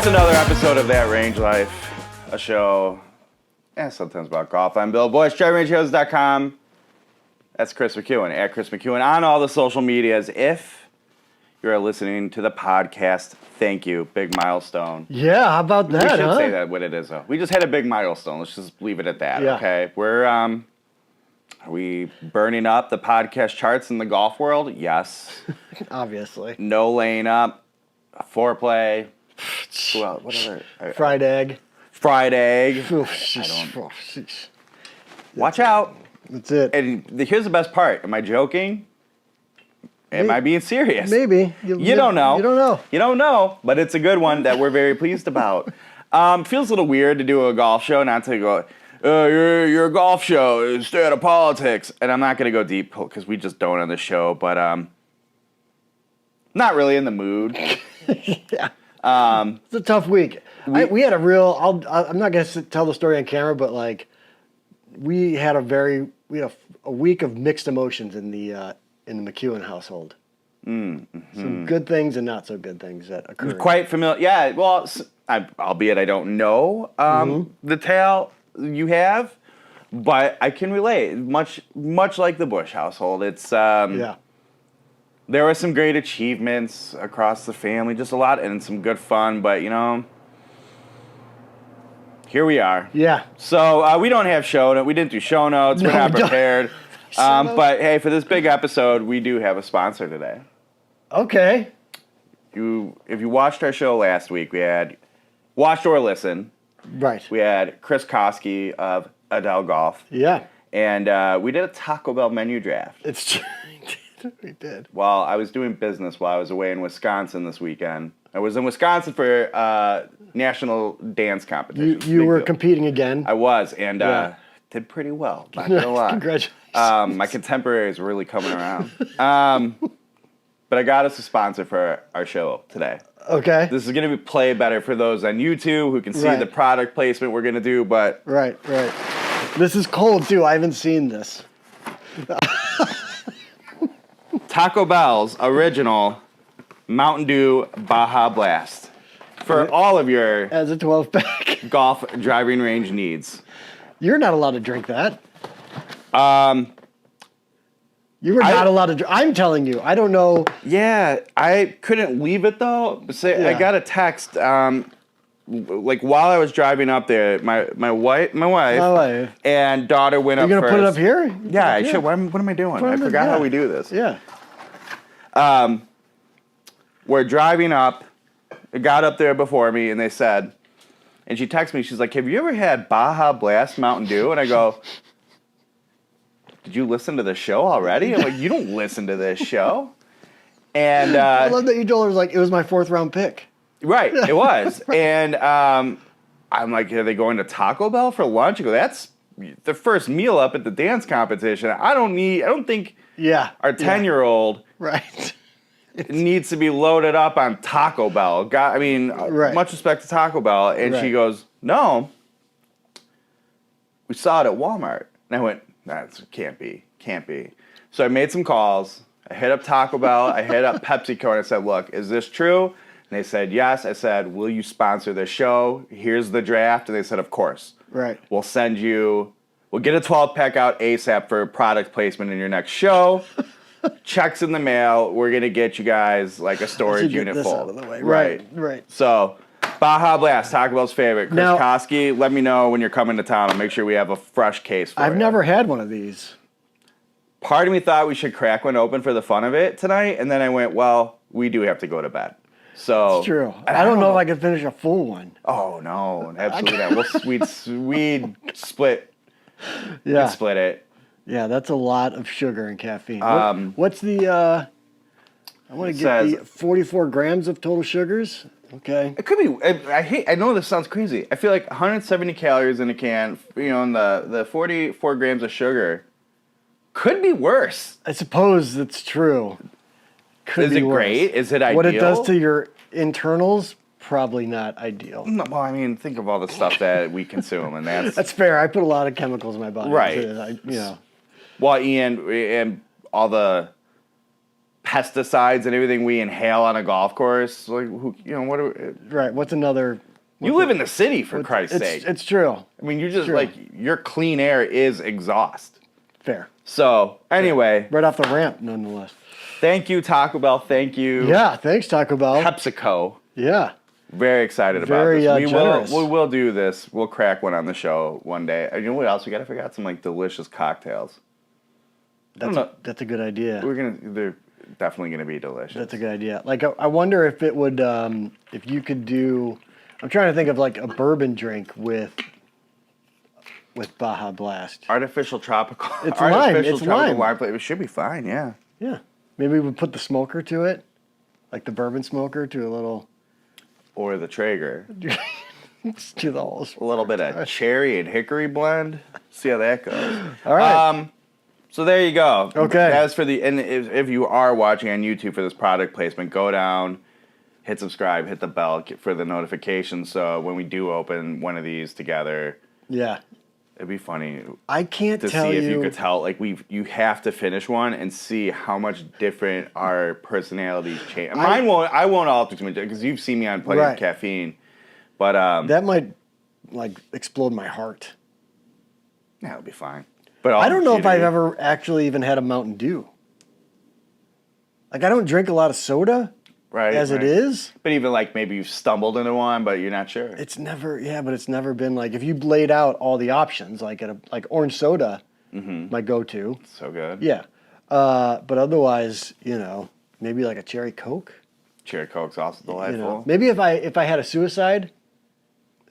another episode of That Range Life, a show, sometimes about golf. I'm Bill Boyce, DriveRangeHeroes.com. That's Chris McEwen, at Chris McEwen on all the social medias. If you are listening to the podcast, thank you. Big milestone. Yeah, how about that, We should say that what it is, though. We just had a big milestone. Let's just leave it at that, okay? Are we burning up the podcast charts in the golf world? Yes. Obviously. No laying up, foreplay. Well, what other? Fried egg. Fried egg. Watch out. That's it. And here's the best part. Am I joking? Am I being serious? Maybe. You don't know. You don't know. You don't know, but it's a good one that we're very pleased about. Feels a little weird to do a golf show, not to go, your golf show, stay out of politics. And I'm not going to go deep because we just don't on the show, but not really in the mood. Yeah. It's a tough week. We had a real, I'm not going to tell the story on camera, but like we had a week of mixed emotions in the McEwen household. Some good things and not so good things that occurred. Quite familiar. Yeah, well, albeit I don't know the tale you have, but I can relate. Much like the Bush household. It's there were some great achievements across the family, just a lot, and some good fun, but here we are. Yeah. So we don't have we didn't do show notes. We're not prepared. But hey, for this big episode, we do have a sponsor today. Okay. If you watched our show last week, we had watched or listened. Right. We had Chris Koski of Adele Golf. Yeah. And we did a Taco Bell menu draft. It's true. We did. Well, I was doing business while I was away in Wisconsin this weekend. I was in Wisconsin for national dance competition. You were competing again. I was, and did pretty well. Not gonna lie. Congratulations. My contemporaries were really coming around. But I got us a sponsor for our show today. Okay. This is going to be play better for those on YouTube who can see the product placement we're going to do, but... Right. This is cold, too. I haven't seen this. Taco Bell's original Mountain Dew Baja Blast. For all of your... As a 12-pack. Golf driving range needs. You're not allowed to drink that. You were not allowed to. I'm telling you, I don't know. Yeah, I couldn't leave it though. I got a text, like while I was driving up there. My wife, and daughter went up. You're gonna first. put it up here? Yeah, I should. What am I doing? I forgot how we do this. Yeah. We're driving up. It got up there before me, and they said, and she texted me. She's like, "Have you ever had Baja Blast Mountain Dew?" And I go, did you listen to the show already? I'm like, you don't listen to this show. And I love that you told her it was my 4th round pick. Right, it was. And I'm like, are they going to Taco Bell for lunch? I go, that's the first meal up at the dance competition. I don't think our 10-year-old needs to be loaded up on Taco Bell. Much respect to Taco Bell. And she goes, no, we saw it at Walmart. And I went, that can't be. So I made some calls. I hit up Taco Bell. I hit up PepsiCo, and I said, look, is this true? And they said, yes. I said, will you sponsor this show? Here's the draft. And they said, of course. Right. We'll get a 12-pack out ASAP for product placement in your next show. Checks in the mail. We're going to get you guys like a storage unit full. Out of the way. Right. So... Baja Blast, Taco Bell's favorite. Chris Koski, let me know when you're coming to town. I'll make sure we have a fresh case for you. I've never had one of these. Part of me thought we should crack one open for the fun of it tonight, and then I went, well, we do have to go to bed. So it's true. I don't know if I could finish a full one. Oh, no, absolutely not. We'd split. Yeah. We'd split it. Yeah, that's a lot of sugar and caffeine. What's the... I want to get the 44 grams of total sugars. Okay. It could be. I know this sounds crazy. I feel like 170 calories in a can, and the 44 grams of sugar could be worse. I suppose that's true. Is it great? Is it ideal? What it does to your internals, probably not ideal. No, well, I mean, think of all the stuff that we consume, and that's fair. I put a lot of chemicals in my body. Right. Well, and all the pesticides and everything we inhale on a golf course. Like, what are we, right? What's another? You live in the city, for Christ's sake. It's true. I mean, you're just your clean air is exhaust. Fair. So, anyway. Right off the ramp, nonetheless. Thank you, Taco Bell. Thank you. Yeah, thanks, Taco Bell. PepsiCo. Yeah. Very excited about this. We will do this. We'll crack one on the show one day. You know what else we got? I forgot some delicious cocktails. That's a good idea. They're definitely gonna be delicious. That's a good idea. Like I wonder if it would if you could do. I'm trying to think of a bourbon drink with Baja Blast. Artificial tropical. It's lime. It's tropical lime. Flavor. It should be fine. Yeah. Yeah. Maybe we would put the smoker to it, like the bourbon smoker to a little. Or the Traeger. Just do the whole. A little bit of cherry and hickory blend. See how that goes. All right. So there you go. Okay. As for and if you are watching on YouTube for this product placement, go down, hit subscribe, hit the bell for the notifications. So when we do open one of these together, yeah, it'd be funny. I can't to tell see if you could tell. You have to finish one and see how much different our personalities change. I won't alter too much because you've seen me on plenty of caffeine, but that might explode my heart. Yeah, it'll be fine. But I don't know if I've ever actually even had a Mountain Dew. I don't drink a lot of soda, it is. But even maybe you've stumbled into one, but you're not sure. It's never been if you laid out all the options, like orange soda, my go-to. So good. Yeah, but otherwise, maybe a cherry Coke. Cherry Coke's also delightful. Maybe if I had a suicide.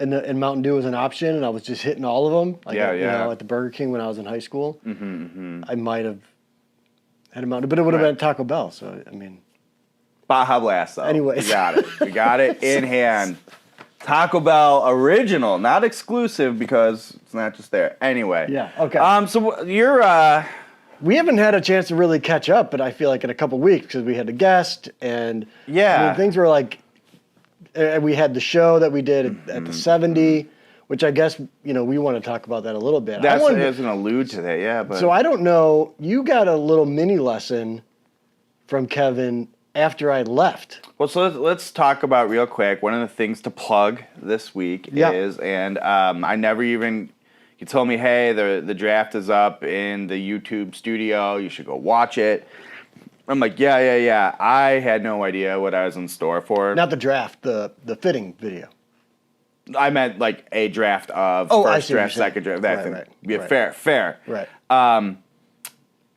And Mountain Dew was an option, and I was just hitting all of them. At the Burger King when I was in high school, I might have had a Mountain Dew, but it would have been Taco Bell. So I mean, Baja Blast though. Anyways, we got it. We got it in hand. Taco Bell original, not exclusive because it's not just there. Anyway. Yeah. Okay. So you're. We haven't had a chance to really catch up, but I feel like in a couple weeks because we had a guest and things were we had the show that we did at the 70, which I guess, we want to talk about that a little bit. I was going to allude to that, yeah. But. So I don't know. You got a little mini lesson from Kevin after I left. Well, so let's talk about real quick. One of the things to plug this week is, and I never even, you told me, hey, the draft is up in the YouTube studio. You should go watch it. I'm like, yeah. I had no idea what I was in store for. Not the draft, the fitting video. I meant a draft of first draft, second draft, that thing. Right. Yeah, fair. Right. And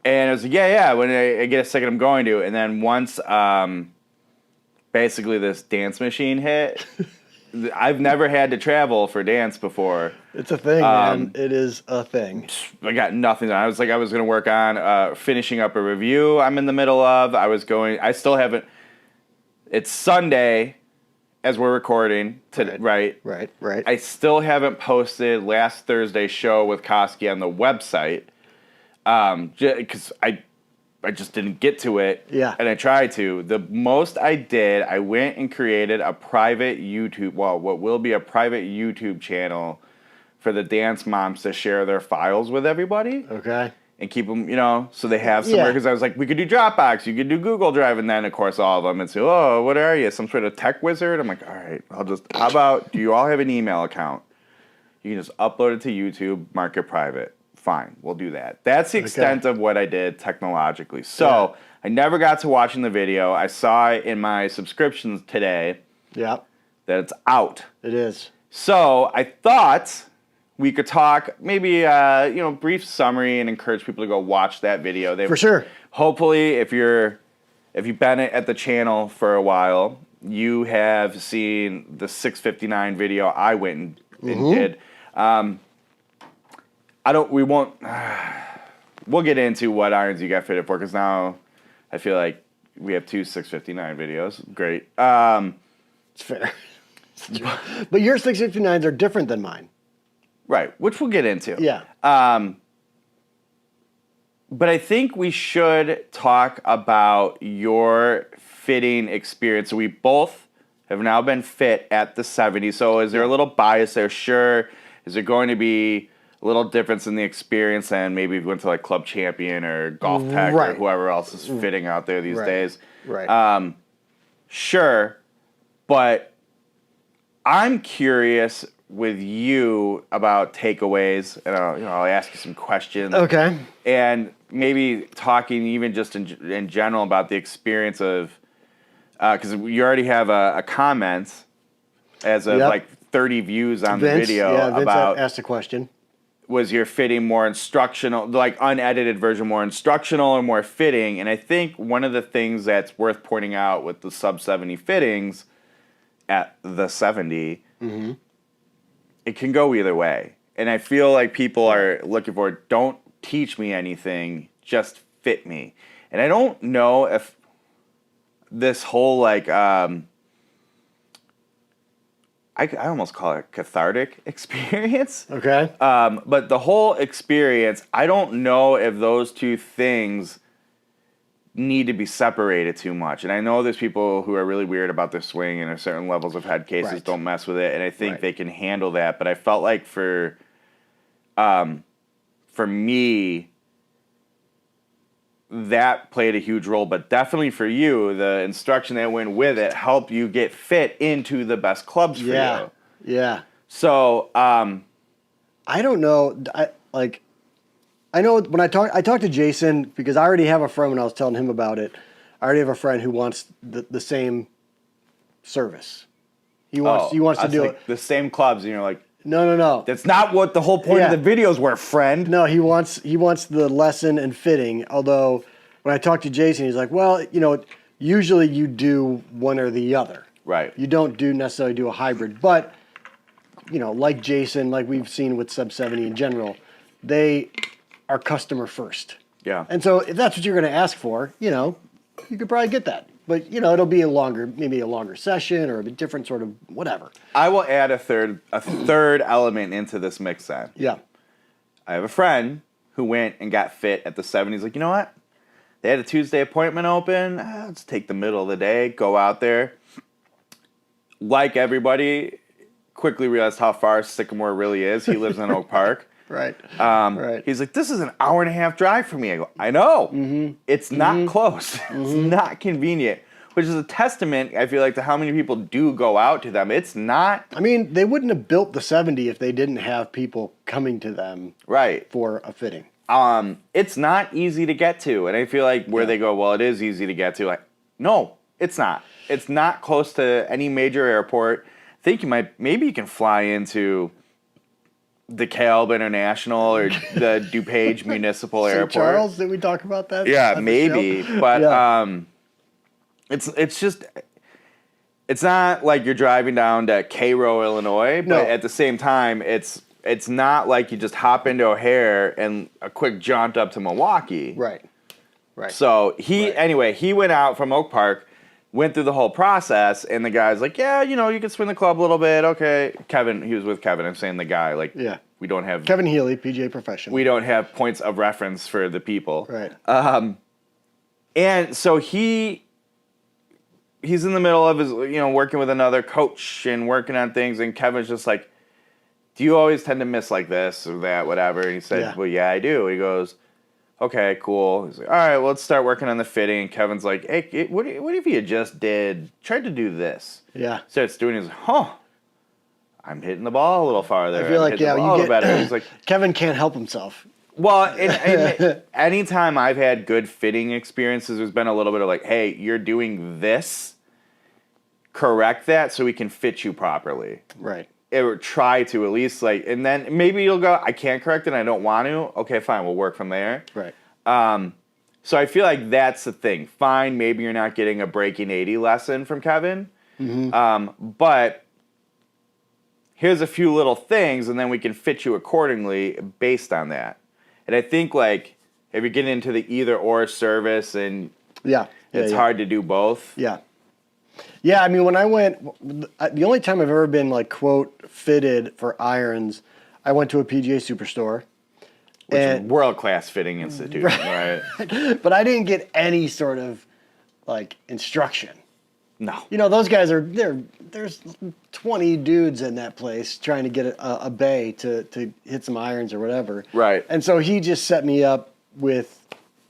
I was like, yeah, when I get a second, I'm going to. And then once basically this dance machine hit, I've never had to travel for dance before. It's a thing, man. It is a thing. I got nothing. I was going to work on finishing up a review I'm in the middle of. I still haven't. It's Sunday as we're recording. Right. I still haven't posted last Thursday's show with Koski on the website because I just didn't get to it. Yeah. And I tried to. The most I did, I went and created a private YouTube, what will be a private YouTube channel for the dance moms to share their files with everybody. Okay. And keep them, so they have somewhere. Because I was like, we could do Dropbox, you could do Google Drive, and then, of course, all of them. And say, oh, what are you, some sort of tech wizard? I'm like, all right, how about, do you all have an email account? You can just upload it to YouTube, mark it private. Fine, we'll do that. That's the extent of what I did technologically. So I never got to watching the video. I saw it in my subscriptions today. Yeah. That it's out. It is. So I thought we could talk maybe brief summary and encourage people to go watch that video. For sure. Hopefully, if you've been at the channel for a while, you have seen the 659 video I went and did. We'll get into what irons you got fitted for because now I feel like we have two 659 videos. Great. It's fair. But your 659s are different than mine. Right, which we'll get into. Yeah. But I think we should talk about your fitting experience. So we both have now been fit at the 70. So is there a little bias there? Sure. Is there going to be a little difference in the experience than maybe if you went to like Club Champion or Golf Tech or whoever else is fitting out there these days. Right. Sure, but I'm curious with you about takeaways, and I'll ask you some questions. Okay. And maybe talking even just in general about the experience of, because you already have a comment as of like 30 views on Vince, the video Vince about asked a question. Was your fitting more instructional, like unedited version more instructional or more fitting? And I think one of the things that's worth pointing out with the sub 70 fittings at the 70, it can go either way. And I feel like people are looking for, don't teach me anything, just fit me. And I don't know if this whole like, I almost call it cathartic experience. Okay. But the whole experience, I don't know if those two things need to be separated too much. And I know there's people who are really weird about their swing and certain levels of head cases don't mess with it. And I think they can handle that. But I felt like for me, that played a huge role, but definitely for you, the instruction that went with it helped you get fit into the best clubs for you. Yeah. So, I don't know. I know when I talked to Jason, because I already have a friend when I was telling him about it. I already have a friend who wants the same service. He wants to do it. The same clubs, and you're like, no. That's not what the whole point of the videos were, friend. No, he wants the lesson and fitting. Although when I talked to Jason, he's like, well, usually you do one or the other. Right. You don't necessarily do a hybrid. But, like Jason, like we've seen with Sub 70 in general, they are customer first. Yeah. And so if that's what you're going to ask for, you could probably get that. But, it'll be maybe a longer session or a different sort of whatever. I will add a third element into this mix then. Yeah. I have a friend who went and got fit at the 70s. Like, you know what? They had a Tuesday appointment open. Let's take the middle of the day, go out there. Like everybody, quickly realized how far Sycamore really is. He lives in Oak Park. Right. He's like, this is an hour and a half drive for me. I go, I know. Mm-hmm. It's not close. It's not convenient, which is a testament, I feel like, to how many people do go out to them. It's not. I mean, they wouldn't have built the 70 if they didn't have people coming to them for a fitting. It's not easy to get to. And I feel like where they go, well, it is easy to get to. Like, no, it's not. It's not close to any major airport. I think maybe you can fly into DeKalb International or the DuPage Municipal Airport. St. Charles, did we talk about that? Yeah, maybe. But it's just, it's not like you're driving down to Cairo, Illinois, but at the same time, it's not like you just hop into O'Hare and a quick jaunt up to Milwaukee. Right. So he went out from Oak Park, went through the whole process, and the guy's like, yeah, you can swing the club a little bit. Okay. Kevin, he was with Kevin. I'm saying the guy, like, we don't have... Kevin Healy, PGA Professional. We don't have points of reference for the people. Right. And so he's in the middle of his, working with another coach and working on things, and Kevin's just like, do you always tend to miss like this or that, whatever? And he said, well, yeah, I do. He goes, okay, cool. He's like, all right, well, let's start working on the fitting. And Kevin's like, hey, what if you just tried to do this? Yeah. Starts doing it. He's like, I'm hitting the ball a little farther. I feel like, better. He's like, Kevin can't help himself. Well, and anytime I've had good fitting experiences, there's been a little bit of like, hey, you're doing this, correct that so we can fit you properly. Right. Or try to at least, like, and then maybe you'll go, I can't correct it, I don't want to. Okay, fine, we'll work from there. Right. So I feel like that's the thing. Fine, maybe you're not getting a breaking 80 lesson from Kevin, but here's a few little things, and then we can fit you accordingly based on that. And I think, like, if you get into the either-or service, and it's hard to do both. Yeah. Yeah, I mean, when I went, the only time I've ever been, like, quote, fitted for irons, I went to a PGA Superstore. Which is a world-class fitting institute, right? But I didn't get any sort of, like, instruction. No. Those guys they're there's 20 dudes in that place trying to get a bay to hit some irons or whatever. Right. And so he just set me up with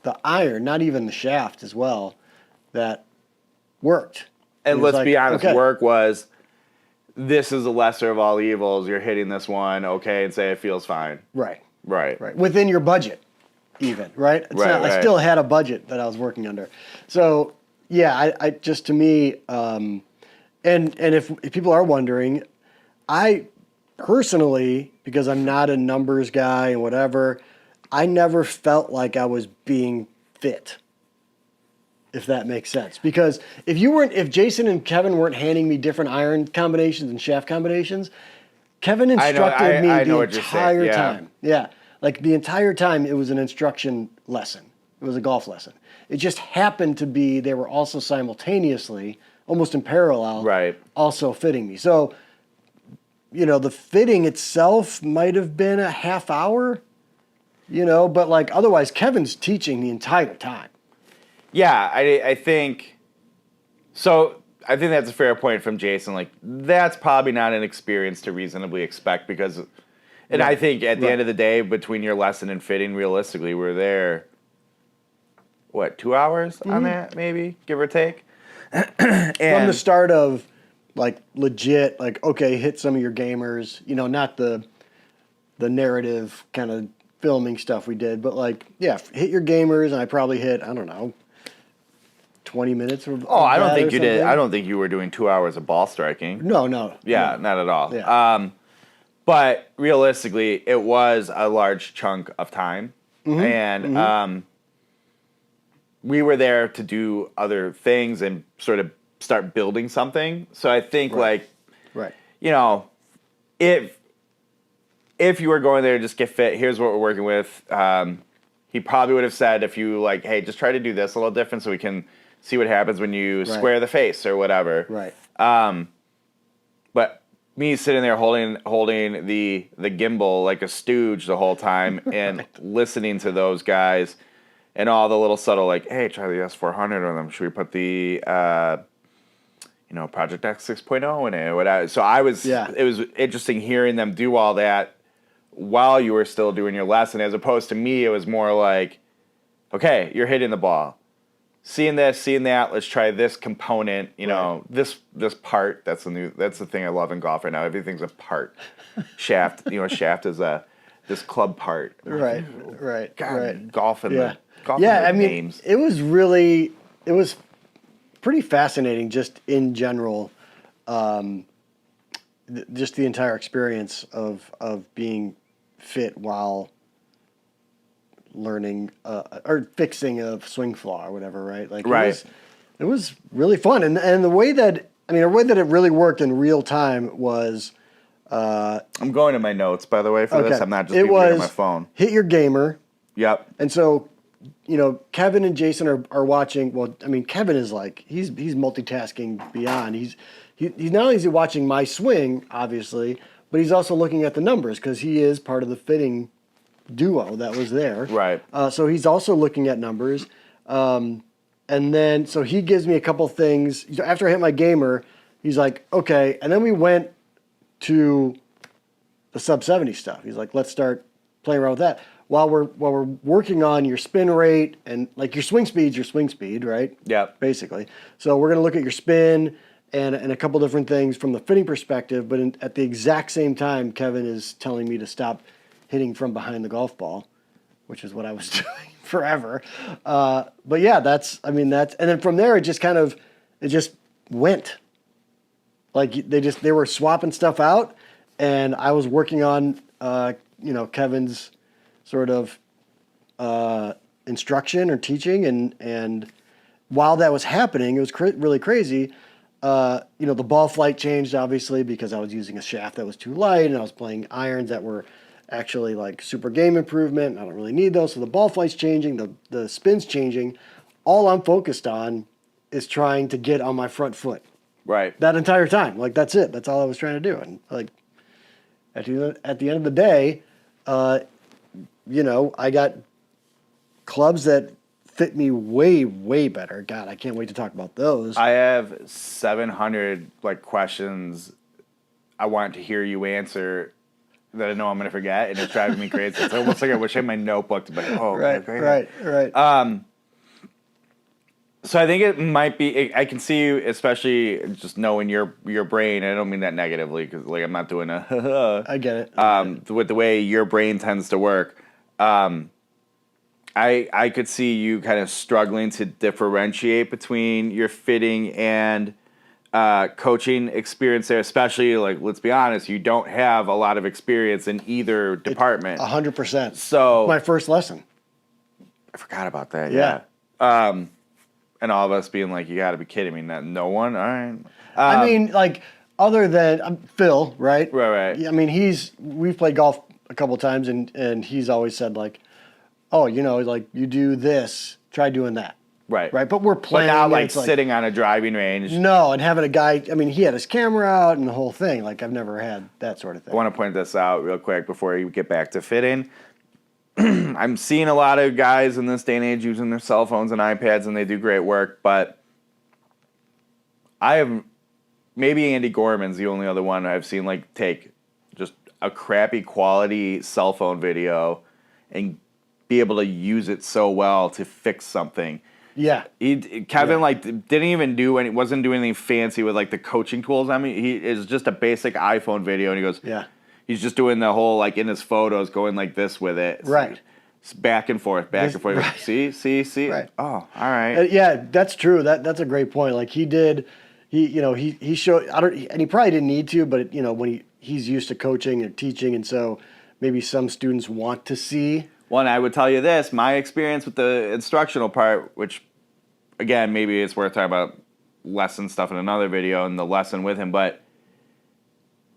the iron, not even the shaft as well, that worked. And let's be honest, work was, this is the lesser of all evils. You're hitting this one, okay, and say it feels fine. Right. Right. Within your budget, even, right? I still had a budget that I was working under. So, yeah, I just, to me, and if people are wondering, I personally, because I'm not a numbers guy and whatever, I never felt like I was being fit, if that makes sense. Because if Jason and Kevin weren't handing me different iron combinations and shaft combinations, Kevin instructed me the entire time. Yeah. Like the entire time it was an instruction lesson. It was a golf lesson. It just happened to be they were also simultaneously, almost in parallel, also fitting me. So, the fitting itself might have been a half hour, but like otherwise Kevin's teaching the entire time. Yeah, I think so. I think that's a fair point from Jason. Like, that's probably not an experience to reasonably expect because, and I think at the end of the day, between your lesson and fitting, realistically, we're there, 2 hours on that, maybe, give or take? And from the start of, like, legit, like, okay, hit some of your gamers, not the narrative kind of filming stuff we did, but, like, yeah, hit your gamers, and I probably hit, I don't know, 20 minutes of I don't think you did. I don't think you were doing 2 hours of ball striking. No. Yeah, not at all. Yeah. But realistically, it was a large chunk of time. And we were there to do other things and sort of start building something. So I think if you were going there to just get fit, here's what we're working with. He probably would have said if you hey, just try to do this a little different so we can see what happens when you square the face or whatever. Right. But me sitting there holding the gimbal like a stooge the whole time and listening to those guys and all the little subtle hey, try the S400 on them. Should we put the Project X 6.0 in it or whatever? So it was interesting hearing them do all that while you were still doing your lesson, as opposed to me, it was more like, okay, you're hitting the ball. Seeing this, seeing that, let's try this component, this part. That's the thing I love in golf right now. Everything's a part. Shaft, shaft is this club part. Right. Golf and the names. It was pretty fascinating just in general. Just the entire experience of being fit while learning or fixing a swing flaw or whatever, right? It was really fun, and the way that it really worked in real time was. I'm going to my notes, by the way, for this. I'm not just reading on my phone. Hit your gamer. Yep. And so, Kevin and Jason are watching. Well, Kevin is he's multitasking beyond. He's not only is he watching my swing, obviously, but he's also looking at the numbers because he is part of the fitting duo that was there. Right. So he's also looking at numbers. And then, so he gives me a couple things. After I hit my gamer, he's like, okay. And then we went to the sub 70 stuff. He's like, let's start playing around with that. While we're working on your spin rate and your swing speed, right? Yeah. Basically. So we're going to look at your spin and a couple different things from the fitting perspective. But at the exact same time, Kevin is telling me to stop hitting from behind the golf ball, which is what I was doing forever. But yeah, and then from there, it just went. They were swapping stuff out, and I was working on, Kevin's sort of instruction or teaching, and while that was happening, it was really crazy. The ball flight changed obviously because I was using a shaft that was too light, and I was playing irons that were actually super game improvement. I don't really need those, so the ball flight's changing, the spin's changing. All I'm focused on is trying to get on my front foot. Right. That entire time. That's it. That's all I was trying to do. And at the end of the day, I got clubs that fit me way, way better. God, I can't wait to talk about those. I have 700 questions I want to hear you answer that I know I'm going to forget, and it's driving me crazy. It's almost like I wish I had my notebook to be like, oh, right, okay. Right. So I think it might be. I can see you, especially just knowing your brain. I don't mean that negatively, because I'm not doing a. I get it. With the way your brain tends to work, I could see you kind of struggling to differentiate between your fitting and coaching experience there. Especially, let's be honest, you don't have a lot of experience in either department. 100%. So my first lesson. I forgot about that. Yeah. And all of us being like, you got to be kidding me. No one? All right. I mean, other than Phil, right? Right. I mean, we've played golf a couple times, and he's always said, oh, you do this, try doing that. Right. But we're playing. But not sitting on a driving range. No, and having a guy, I mean, he had his camera out and the whole thing. I've never had that sort of thing. I want to point this out real quick before you get back to fitting. I'm seeing a lot of guys in this day and age using their cell phones and iPads, and they do great work, but maybe Andy Gorman's the only other one I've seen take just a crappy quality cell phone video and be able to use it so well to fix something. Yeah. Kevin didn't even wasn't doing anything fancy with the coaching tools. I mean, he is just a basic iPhone video, and he goes, yeah. He's just doing the whole, in his photos, going like this with it. Right. It's back and forth. Right. See? Right. Oh, all right. Yeah, that's true. That's a great point. He showed, and he probably didn't need to, but, when he's used to coaching and teaching, and so maybe some students want to see. Well, and I would tell you this, my experience with the instructional part, which, again, maybe it's worth talking about lesson stuff in another video and the lesson with him, but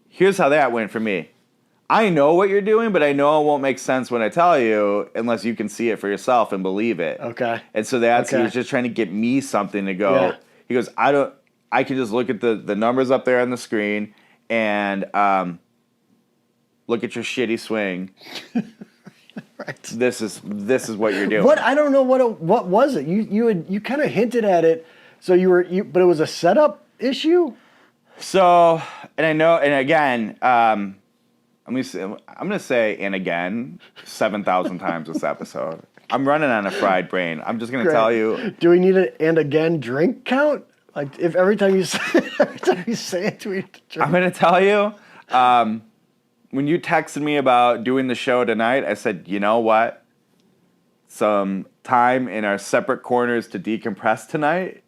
here's how that went for me. I know what you're doing, but I know it won't make sense when I tell you unless you can see it for yourself and believe it. Okay. And so he was just trying to get me something to go. Yeah. He goes, I can just look at the numbers up there on the screen and look at your shitty swing. Right. This is what you're doing. What? I don't know what was it? You kind of hinted at it. So but it was a setup issue? So, and I know, and again, I'm gonna say and again 7,000 times this episode. I'm running on a fried brain. I'm just gonna tell you. Do we need an and again drink count? If every time you say it, do we drink? I'm gonna tell you. When you texted me about doing the show tonight, I said, you know what? Some time in our separate corners to decompress tonight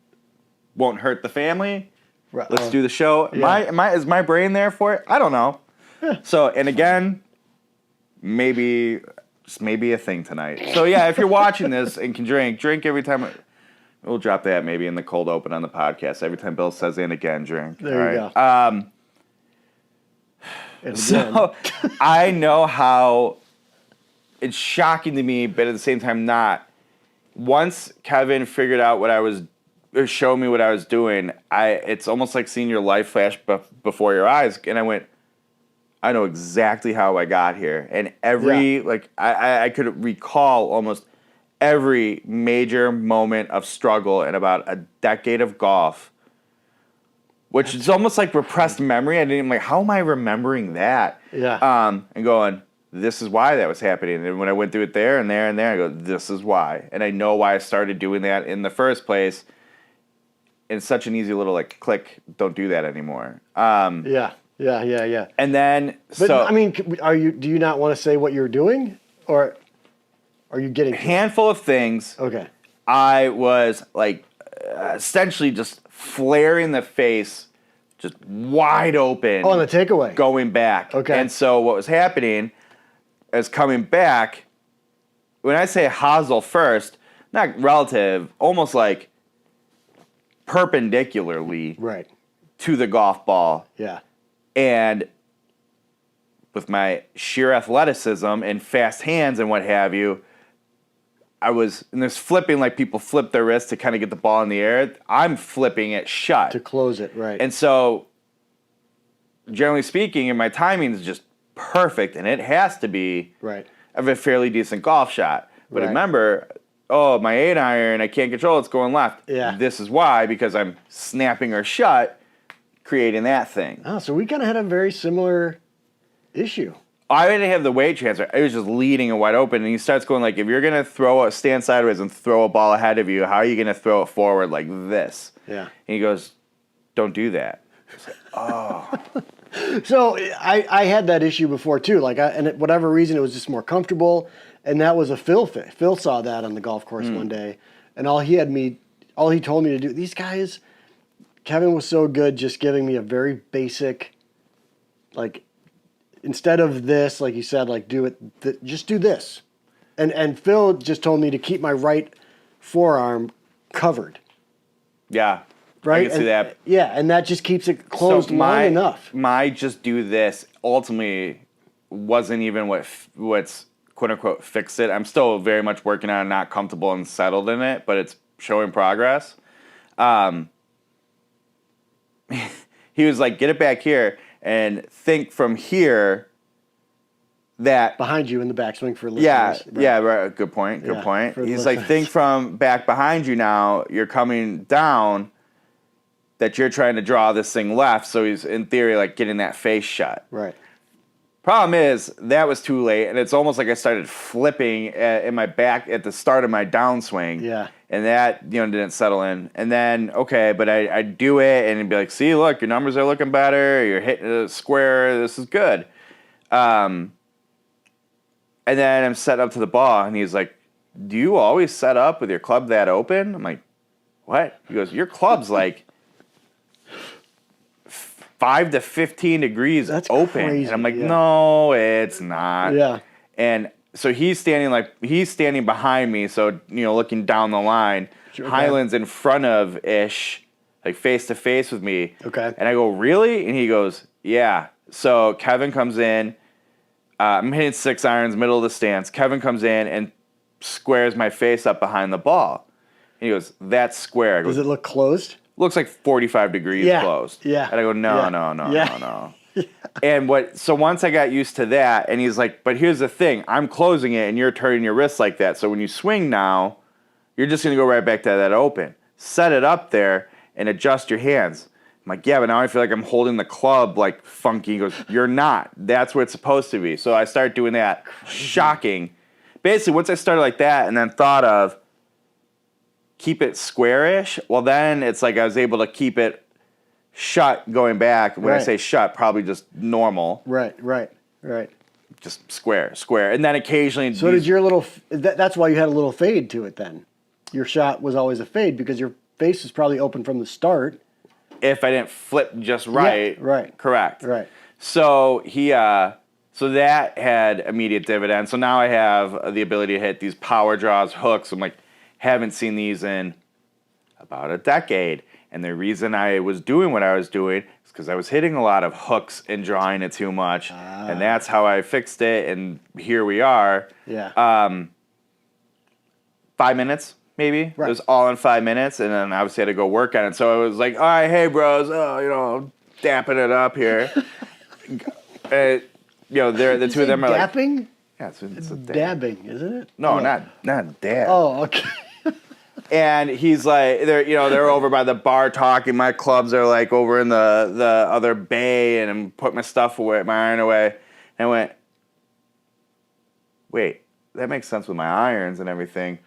won't hurt the family. Let's do the show. Yeah. Is my brain there for it? I don't know. So, and again, maybe a thing tonight. So yeah, if you're watching this and can drink every time. We'll drop that maybe in the cold open on the podcast. Every time Bill says and again, drink. There you go. So I know how it's shocking to me, but at the same time not. Once Kevin figured out or showed me what I was doing, it's almost like seeing your life flash before your eyes. And I went, I know exactly how I got here. And I could recall almost every major moment of struggle in about a decade of golf, which is almost like repressed memory. I didn't how am I remembering that? Yeah. And going, this is why that was happening. And when I went through it there and there and there, I go, this is why. And I know why I started doing that in the first place. It's such an easy little click, don't do that anymore. Yeah. And then, but, I mean, do you not want to say what you're doing? Or are you getting... A handful of things. Okay. I was essentially just flaring the face, just wide open. Oh, on the takeaway. Going back. Okay. And so what was happening is coming back, when I say hosel first, not relative, almost perpendicularly to the golf ball. Yeah. And with my sheer athleticism and fast hands and what have you, and there's flipping people flip their wrist to kind of get the ball in the air. I'm flipping it shut. To close it, right. And so, generally speaking, my timing is just perfect, and it has to be of a fairly decent golf shot. But remember, oh, my 8-iron, I can't control it's going left. Yeah. This is why, because I'm snapping her shut, creating that thing. Oh, so we kind of had a very similar issue. I didn't have the weight transfer. I was just leading it wide open, and he starts going like, if you're going to stand sideways and throw a ball ahead of you, how are you going to throw it forward like this? Yeah. And he goes, don't do that. I was like, oh. So I had that issue before too. Like, and for whatever reason, it was just more comfortable. And that was a Phil fit. Phil saw that on the golf course one day, and all he told me to do. These guys, Kevin was so good, just giving me a very basic, like, instead of this, like you said, like just do this. And Phil just told me to keep my right forearm covered. Yeah. Right? I can see that. Yeah, and that just keeps it closed long enough. My just do this ultimately wasn't even what's quote unquote fixed it. I'm still very much working on it, not comfortable and settled in it, but it's showing progress. He was like, get it back here and think from here that behind you in the backswing for listeners. Yeah, right. yeah, right. Good point. He's like, think from back behind you now. You're coming down. That you're trying to draw this thing left. So he's in theory like getting that face shut. Right. Problem is that was too late, and it's almost like I started flipping in my back at the start of my downswing. Yeah. And that didn't settle in. And then but I do it, and it'd be like, see, look, your numbers are looking better. You're hitting a square. This is good. And then I'm set up to the ball, and he's like, do you always set up with your club that open? I'm like, what? He goes, your club's like 5 to 15 degrees That's open. crazy, and I'm like, no, it's not. Yeah. And so he's standing behind me, so looking down the line. Sure, Highland's in front of ish, like face to face with me. Okay. And I go, really? And he goes, yeah. So Kevin comes in. I'm hitting 6-irons, middle of the stance. Kevin comes in and squares my face up behind the ball. And he goes, that's square. I go, does it look closed? looks like 45 degrees closed. Yeah. And I go, no. And so once I got used to that, and he's like, but here's the thing, I'm closing it and you're turning your wrist like that. So when you swing now, you're just going to go right back to that open. Set it up there and adjust your hands. I'm like, yeah, but now I feel like I'm holding the club like funky. He goes, you're not. That's what it's supposed to be. So I start doing that. Shocking. Basically, once I started like that and then thought of, keep it squarish. Well, then it's like I was able to keep it shut going back. When I say shut, probably just normal. Right. Just square. And then occasionally... So did your little... That's why you had a little fade to it then. Your shot was always a fade because your face is probably open from the start. If I didn't flip just right. Yeah, right. Correct. Right. So so that had immediate dividends. So now I have the ability to hit these power draws, hooks. I'm like, haven't seen these in about a decade. And the reason I was doing what I was doing is because I was hitting a lot of hooks and drawing it too much. And that's how I fixed it. And here we are. Yeah. 5 minutes, maybe. Right. It was all in 5 minutes. And then obviously I had to go work on it. So I was like, all right, hey, bros, dapping it up here. The two of them are like... Dapping? Yeah, it's a dabbing, isn't it? No, not dab. Oh, okay. And he's like, they're over by the bar talking. My clubs are like over in the other bay, and I'm putting my stuff away, my iron away. And I went, wait, that makes sense with my irons and everything.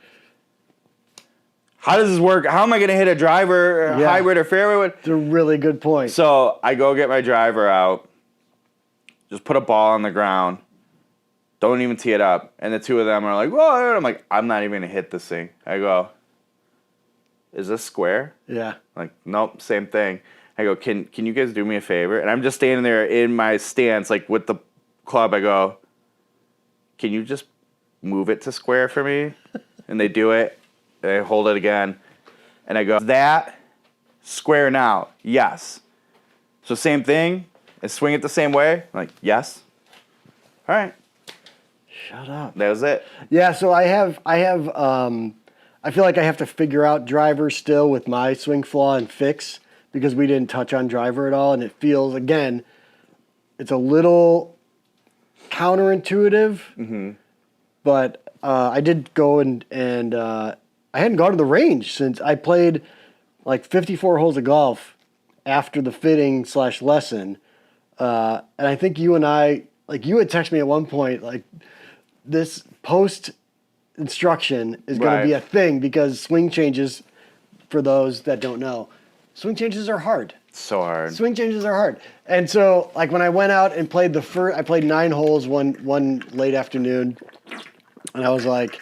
How does this work? How am I going to hit a driver, hybrid, or fairway? It's a really good point. So I go get my driver out, just put a ball on the ground. Don't even tee it up. And the two of them are like, whoa. I'm like, I'm not even going to hit this thing. I go, is this square? Yeah. Like, nope, same thing. I go, can you guys do me a favor? And I'm just standing there in my stance, like with the club. I go, can you just move it to square for me? And they do it. And I hold it again. And I go, that square now? Yes. So same thing? And swing it the same way? I'm like, yes. All right. Shut up. That was it. Yeah, so I feel like I have to figure out driver still with my swing flaw and fix because we didn't touch on driver at all. And it feels, again, it's a little counterintuitive. Mm-hmm. but I did go and I hadn't gone to the range since I played like 54 holes of golf after the fitting / lesson. And I think you and I, like you had texted me at one point, like this post instruction is going to be a thing because swing changes, for those that don't know, swing changes are hard. So hard. Swing changes are hard. And so like when I went out and played I played 9 holes one late afternoon, and I was like,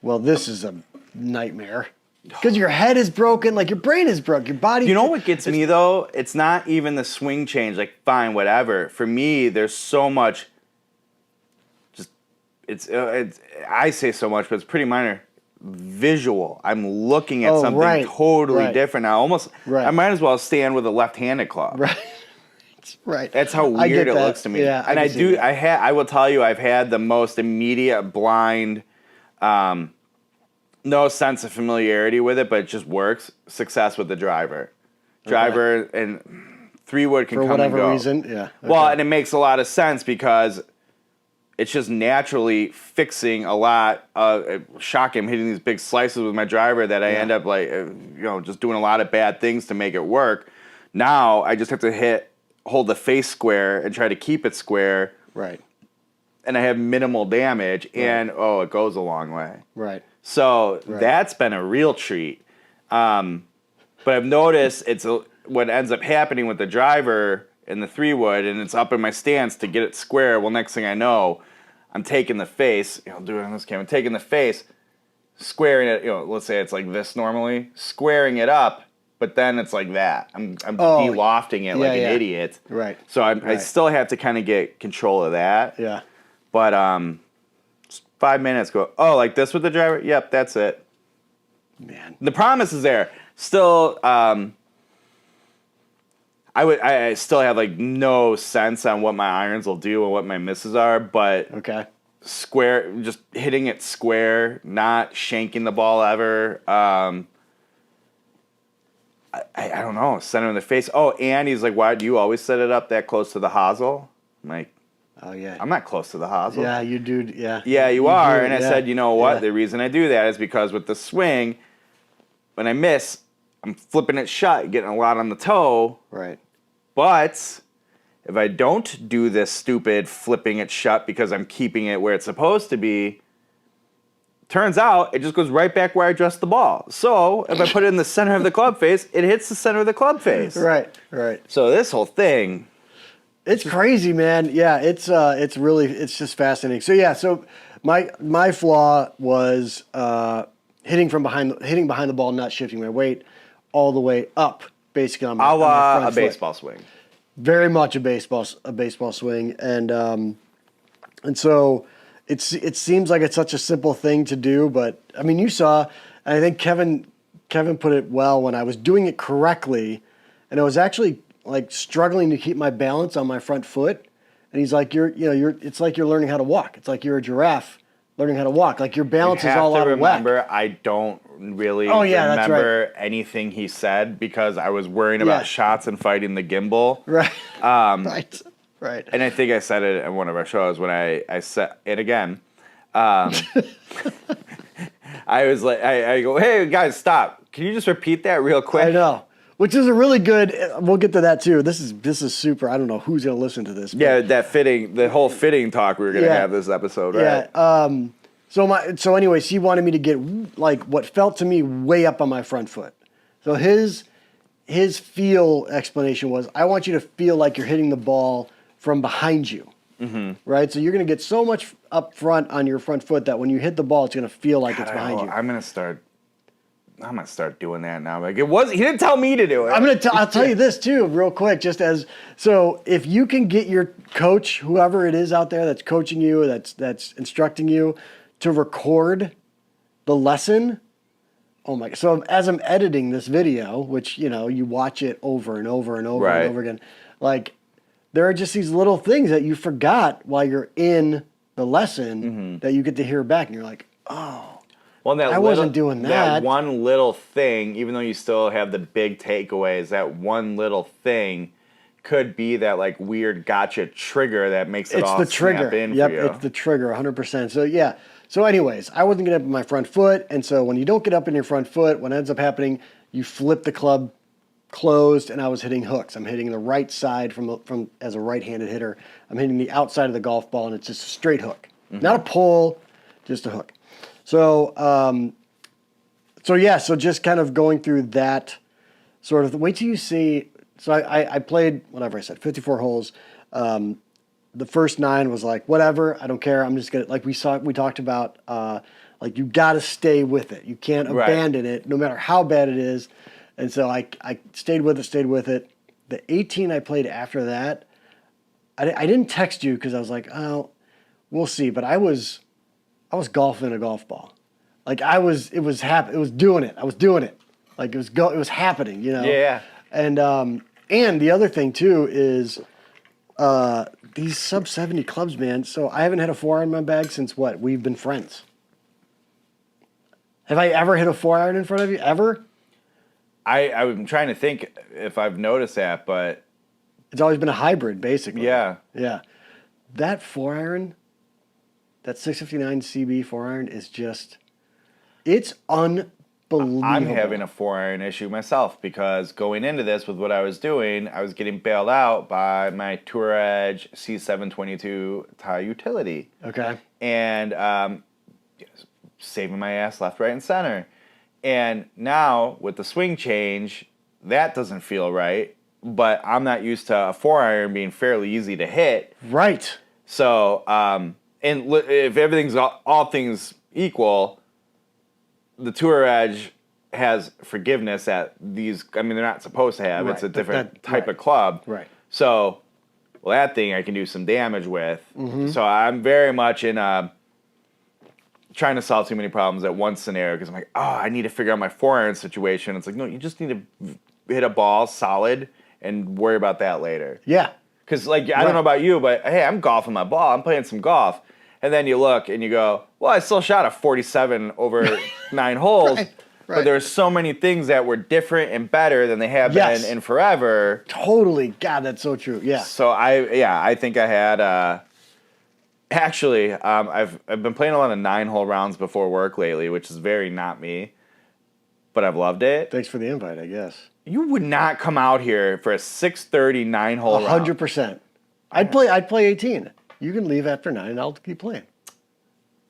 well, this is a nightmare. Because your head is broken, like your brain is broken, your body. You know what gets me though? It's not even the swing change. Like, fine, whatever. For me, there's so much. Just it's I say so much, but it's pretty minor. Visual. I'm looking at something totally different now. Almost. I might as well stand with a left-handed club. Right. Right. That's how weird it looks to me. Yeah, and I will tell you, I've had the most immediate blind. No sense of familiarity with it, but it just works. Success with the driver. Driver and 3-wood can come and go. For whatever reason, yeah. Okay. Well, and it makes a lot of sense because it's just naturally fixing a lot. Shocking, I'm hitting these big slices with my driver that I end up just doing a lot of bad things to make it work. Now I just have to hold the face square and try to keep it square. Right. And I have minimal damage, and it goes a long way. Right. So that's been a real treat. But I've noticed what ends up happening with the driver and the 3-wood, and it's up in my stance to get it square. Well, next thing I know, I'm taking the face. I'll do it on this camera. I'm taking the face, squaring it. Let's say it's like this normally, squaring it up, but then it's like that. I'm de-lofting it like an idiot. Right. So I still have to kind of get control of that. Yeah. But 5 minutes go, like this with the driver? Yep, that's it. Man. The promise is there. Still, I still have like no sense on what my irons will do and what my misses are, but square, just hitting it square, not shanking the ball ever. I don't know, center in the face. Oh, and he's like, why do you always set it up that close to the hosel? I'm like, oh, yeah. I'm not close to the hosel. Yeah, you do. Yeah. Yeah, you are. And I said, you know what? The reason I do that is because with the swing, when I miss, I'm flipping it shut, getting a lot on the toe. Right. But if I don't do this stupid flipping it shut because I'm keeping it where it's supposed to be, turns out it just goes right back where I addressed the ball. So if I put it in the center of the club face, it hits the center of the club face. Right. So this whole thing... It's crazy, man. Yeah, it's just fascinating. So my flaw was hitting behind the ball, not shifting my weight all the way up, basically on my front foot. Baseball swing. Very much a baseball swing, and so it seems like it's such a simple thing to do, but I mean, you saw, and I think Kevin put it well when I was doing it correctly, and I was actually like struggling to keep my balance on my front foot. And he's like, it's like you're learning how to walk. It's like you're a giraffe learning how to walk. Like your balance is all out of whack. Remember, I don't really remember anything he said because I was worrying about shots and fighting the gimbal. Right. Right. And I think I said it in one of our shows when I said it again. I was like, I go, hey guys, stop. Can you just repeat that real quick? I know. Which is a really good. We'll get to that too. This is super. I don't know who's gonna listen to this. Yeah, the whole fitting talk we were gonna have this episode, right? Yeah. So anyways, he wanted me to get like what felt to me way up on my front foot. So his feel explanation was, I want you to feel like you're hitting the ball from behind you, right? So you're gonna get so much up front on your front foot that when you hit the ball, it's gonna feel like it's behind you. I'm gonna start doing that now. Like he didn't tell me to do it. I'll tell you this too, real quick, so if you can get your coach, whoever it is out there that's coaching you, that's instructing you, to record the lesson. Oh my God. So as I'm editing this video, which, you watch it over and over and over and over again, like there are just these little things that you forgot while you're in the lesson that you get to hear back and you're like, oh. Well, I wasn't doing that. That one little thing, even though you still have the big takeaways, that one little thing could be that like weird gotcha trigger that makes it all snap in for you. It's the trigger, 100%. So yeah, So anyways, I wasn't getting up in my front foot. And so when you don't get up in your front foot, what ends up happening, you flip the club closed, and I was hitting hooks. I'm hitting the right side from as a right-handed hitter. I'm hitting the outside of the golf ball, and it's just a straight hook. Not a pull, just a hook. So, so just kind of going through that sort of, wait till you see, so I played, whatever I said, 54 holes. The first 9 was like, whatever, I don't care. I'm just going to, like we talked about, like you got to stay with it. You can't abandon it no matter how bad it is. And so I stayed with it. The 18 I played after that, I didn't text you because I was like, oh, we'll see. But I was golfing a golf ball. Like it was doing it. I was doing it. Like it was happening, you know? Yeah. And the other thing too is these sub 70 clubs, man. So I haven't had a 4-iron in my bag since what? We've been friends. Have I ever hit a 4-iron in front of you? Ever? I'm trying to think if I've noticed that, but it's always been a hybrid, basically. Yeah. Yeah. That 4-iron, that 659 CB 4-iron is just, it's unbelievable. I'm having a 4-iron issue myself because going into this with what I was doing, I was getting bailed out by my Tour Edge C722 tie utility. Okay. And saving my ass left, right, and center. And now, with the swing change, that doesn't feel right. But I'm not used to a 4-iron being fairly easy to hit. Right. So, and if everything's all things equal, the Tour Edge has forgiveness at these. I mean, they're not supposed to have. Right. It's a different type of club. Right. So, that thing I can do some damage with. Mm-hmm. So I'm very much in trying to solve too many problems at one scenario because I'm like, I need to figure out my 4-iron situation. It's like, no, you just need to hit a ball solid and worry about that later. Yeah. Because, like, I don't know about you, but, hey, I'm golfing my ball. I'm playing some golf. And then you look and you go, well, I still shot a 47 over 9 holes. Right. But there's so many things that were different and better than they have been in forever. Totally. God, that's so true. Yeah. So, I think I had... Actually, I've been playing a lot of 9-hole rounds before work lately, which is very not me, but I've loved it. Thanks for the invite, I guess. You would not come out here for a 6:30 9-hole round. 100%. I'd play 18. You can leave after 9, and I'll keep playing.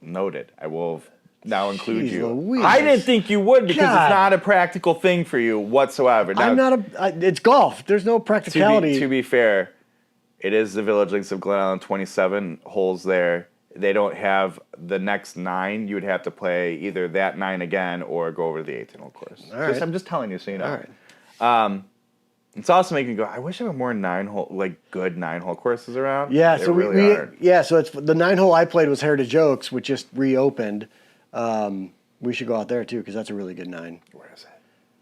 Noted. I will now include you. Louise. I didn't think you would because it's not a practical thing for you whatsoever. Now, it's golf. There's no practicality. To be fair. It is the Village Links of Glen Island, 27 holes there. They don't have the next 9. You would have to play either that 9 again or go over to the 18-hole course. All right. I'm just telling you so you know. All right. It's also making me go, I wish there were more 9-hole, like good 9-hole courses around. Yeah, there so really are. Yeah, so it's the 9-hole I played was Heritage Oaks, which just reopened. We should go out there too because that's a really good 9. Where is it?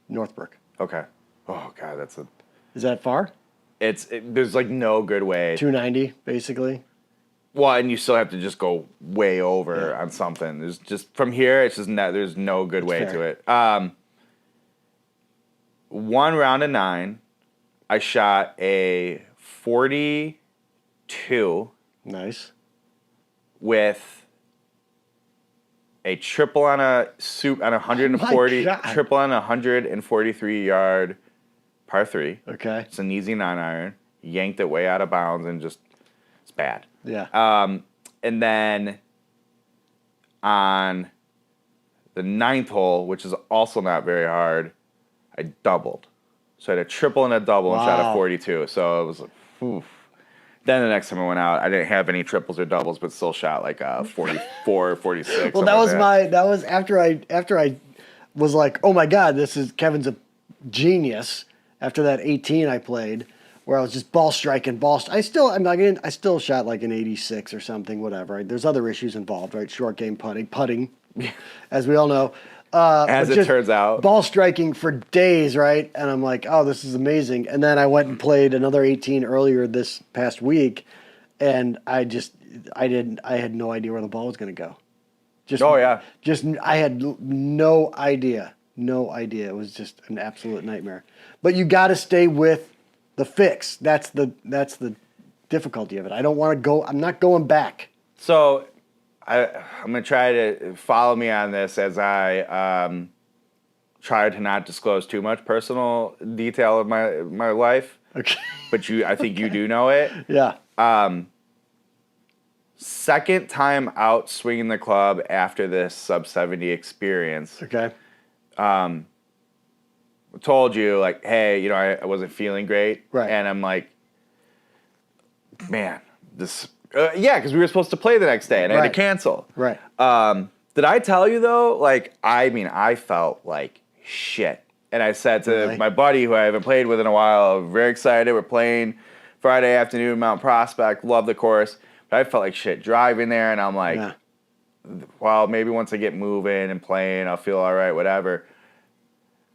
Northbrook. Okay. Oh God, Is that far? There's like no good way. 290 basically. Well, and you still have to just go way over on something. There's just from here, it's just there's no good way to it. One round of 9, I shot a 42. Nice. With a triple on a 140, triple on a 143-yard par 3. Okay. It's an easy 9-iron. Yanked it way out of bounds and just, it's bad. Yeah. And then on the 9th hole, which is also not very hard, I doubled. So I had a triple and a double and shot a 42. So it was like, oof. Then the next time I went out, I didn't have any triples or doubles, but still shot like a 44, 46. Well, that was after I was like, oh my God, Kevin's a genius. After that 18 I played, where I was just ball striking, I still shot like an 86 or something, whatever. There's other issues involved, right? Short game putting, as we all know. As it turns out. Ball striking for days, right? And I'm like, oh, this is amazing. And then I went and played another 18 earlier this past week, and I had no idea where the ball was going to go. I had no idea. No idea. It was just an absolute nightmare. But you got to stay with the fix. That's the difficulty of it. I don't want to go. I'm not going back. So I'm going to try to follow me on this as I try to not disclose too much personal detail of my life. Okay. But I think you do know it. Yeah. Second time out swinging the club after this sub 70 experience. Okay. Told you, like, hey, I wasn't feeling great. Right. And I'm like, man, this... because we were supposed to play the next day, and I had to cancel. Right. Did I tell you, though? Like, I felt like shit. And I said to my buddy, who I haven't played with in a while, I'm very excited. We're playing Friday afternoon, Mount Prospect. Love the course. But I felt like shit driving there, and I'm like, well, maybe once I get moving and playing, I'll feel all right, whatever.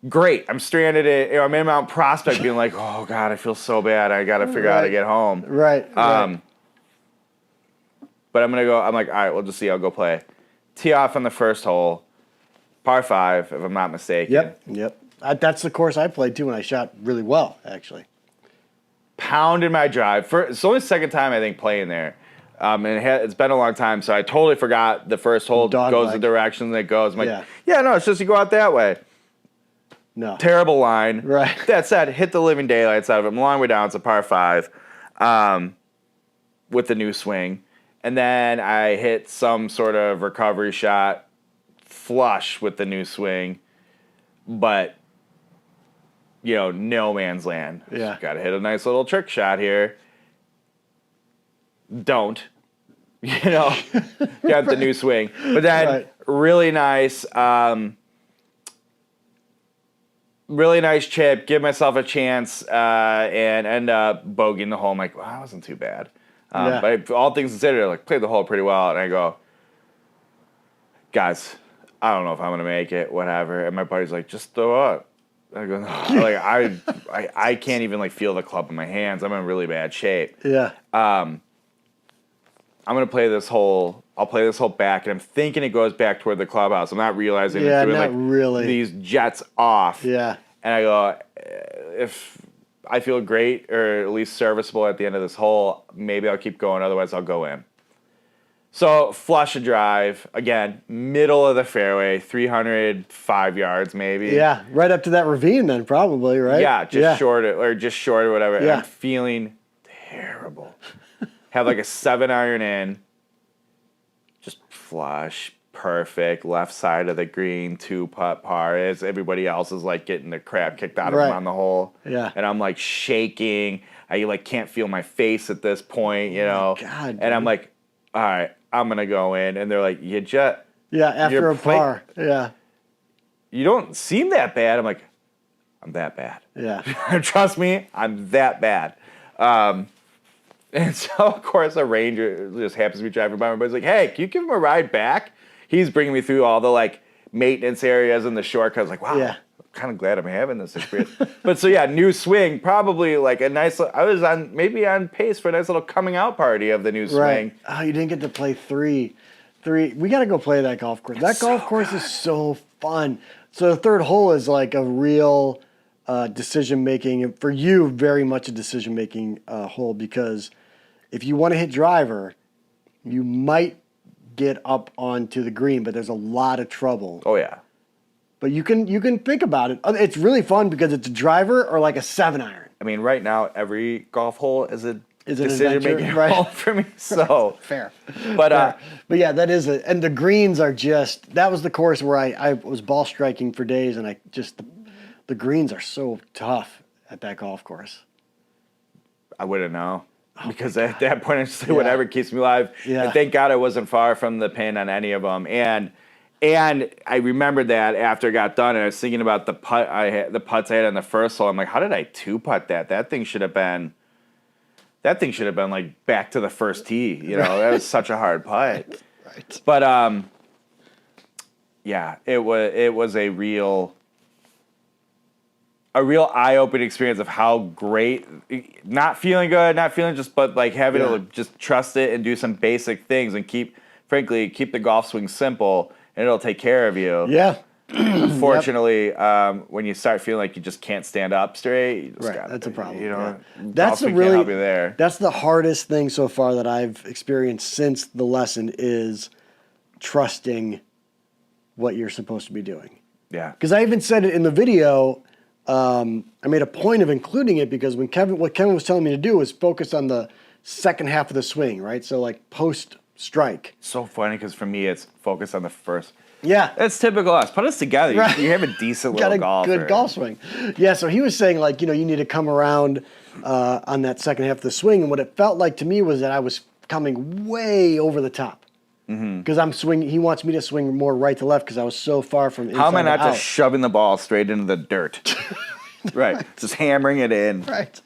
Great. I'm stranded I'm in Mount Prospect being like, oh, God, I feel so bad. I got to figure out how to get home. Right. But I'm going to go. I'm like, all right, we'll just see. I'll go play. Tee off on the first hole. Par 5, if I'm not mistaken. Yep. That's the course I played, too, and I shot really well, actually. Pounded my drive. It's only the second time, I think, playing there. And it's been a long time, so I totally forgot the first hole goes the direction that it goes. I'm like, no, it's just you go out that way. No. Terrible line. Right. That said, hit the living daylights out of it. I'm a long way down. It's a par 5 with the new swing. And then I hit some sort of recovery shot flush with the new swing. But, no man's land. Yeah. Got to hit a nice little trick shot here. Don't. Got the new swing. But then really nice... really nice chip, give myself a chance, and end up bogeying the hole. I'm like, well, that wasn't too bad. But all things considered, I played the hole pretty well. And I go, guys, I don't know if I'm going to make it, whatever. And my buddy's like, just throw up. I go, no. I can't even feel the club in my hands. I'm in really bad shape. Yeah. I'm going to play this hole. I'll play this hole back, and I'm thinking it goes back toward the clubhouse. I'm not realizing it's doing really. These jets off. Yeah. And I go, if I feel great or at least serviceable at the end of this hole, maybe I'll keep going. Otherwise, I'll go in. So flush a drive again, middle of the fairway, 305 yards maybe. Yeah, right up to that ravine then, probably, right? Yeah, just short or whatever. Yeah. And I'm feeling terrible. Have a 7-iron in. Just flush, perfect, left side of the green, 2-putt par. As everybody else is getting the crap kicked out of them on the hole. Yeah. And I'm shaking. I can't feel my face at this point, God, and dude. I'm like, all right, I'm gonna go in. And they're like, Yeah, after a par. Yeah. You don't seem that bad. I'm like, I'm that bad. Yeah. Trust me, I'm that bad. And so, of course, a ranger just happens to be driving by. Everybody's like, hey, can you give him a ride back? He's bringing me through all the, maintenance areas and the shortcuts. Wow, I'm kind of glad I'm having this experience. But so, new swing. Probably, a nice... I was maybe on pace for a nice little coming out party of the new swing. Right. Oh, you didn't get to play three. We got to go play that golf course. That golf course is so fun. So the third hole is, a real decision-making. For you, very much a decision-making hole because... If you want to hit driver, you might get up onto the green, but there's a lot of trouble. Oh, yeah. But you can think about it. It's really fun because it's a driver or a 7-iron. I mean, right now, every golf hole is a Is decision-making hole for me. So Fair. But but yeah, that is it. And the greens are just, that was the course where I was ball striking for days, and the greens are so tough at that golf course. I wouldn't know. Because at that point, it's just whatever keeps me alive. Yeah. And thank God I wasn't far from the pin on any of them. And I remembered that after I got done, and I was thinking about the putts I had on the first hole. I'm like, how did I 2-putt that? That thing should have been back to the first tee. That was such a hard putt. Right. But it was a real eye-opening experience of how great, not feeling good, but having to just trust it and do some basic things and keep the golf swing simple, and it'll take care of you. Yeah. Unfortunately, when you start feeling like you just can't stand up straight, you just that's a problem. That's can't help you there. That's the hardest thing so far that I've experienced since the lesson is trusting what you're supposed to be doing. Yeah. Because I even said it in the video. I made a point of including it because what Kevin was telling me to do was focus on the second half of the swing, right? So like post strike. So funny because for me it's focused on the first. Yeah. That's typical us. Put us together. Right. You have a decent little golfer. Got a good golf swing. Yeah, so he was saying like, you need to come around on that second half of the swing. And what it felt like to me was that I was coming way over the top. Because I'm swinging. He wants me to swing more right to left because I was so far from inside. How am I not out. just shoving the ball straight into the dirt? Right. Just hammering it in. Right.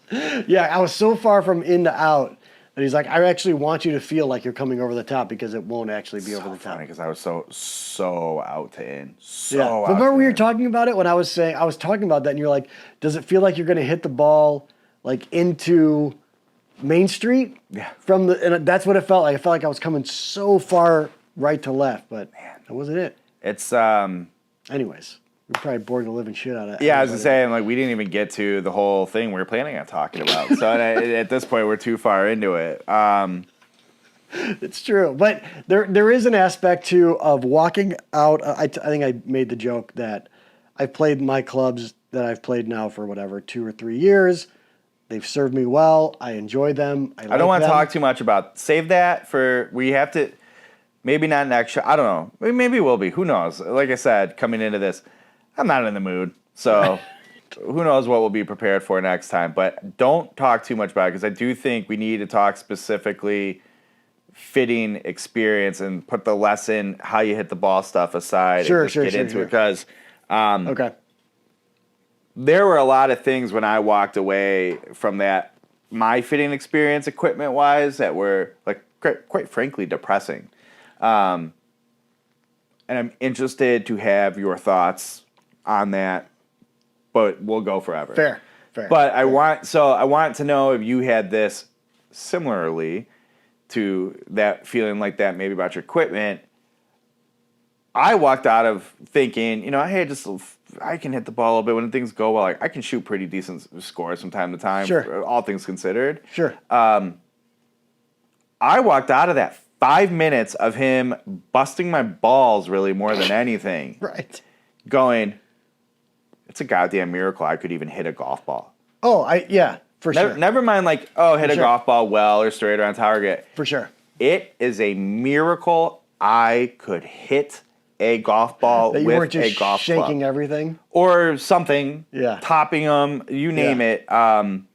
Yeah, I was so far from in to out that he's like, I actually want you to feel like you're coming over the top because it won't actually be over the top. Because I was so out to in. But remember we were talking about it when I was talking about that, and you're like, does it feel like you're going to hit the ball like into Main Street? Yeah. And that's what it felt like. I felt like I was coming so far right to left, but that wasn't it. It's Anyways, we probably bored the living shit out of it. Yeah, I was saying like we didn't even get to the whole thing we were planning on talking about. So at this point, we're too far into it. It's true, but there is an aspect too of walking out. I think I made the joke that I've played my clubs that I've played now for whatever 2 or 3 years. They've served me well. I enjoy them. I don't want to talk too much about. Save that for we have to. Maybe not next show. I don't know. Maybe we'll be. Who knows? Like I said, coming into this, I'm not in the mood. So who knows what we'll be prepared for next time. But don't talk too much about it because I do think we need to talk specifically fitting experience and put the lesson, how you hit the ball stuff aside and just get into it. Because okay. There were a lot of things when I walked away from that, my fitting experience equipment-wise, that were like quite frankly depressing. And I'm interested to have your thoughts on that, but we'll go forever. Fair. But I want to know if you had this similarly to that feeling like that maybe about your equipment. I walked out of thinking, hey, I can hit the ball a little bit when things go well. Like I can shoot pretty decent scores from time to time, sure. All things considered. Sure. I walked out of that 5 minutes of him busting my balls really more than anything. Right. Going, it's a goddamn miracle I could even hit a golf ball. Oh, for sure. Never mind like, hit a golf ball well or straight around target. For sure. It is a miracle I could hit a golf ball that you with weren't just a golf club. shaking everything? Or something. Yeah. Topping them, you name it. And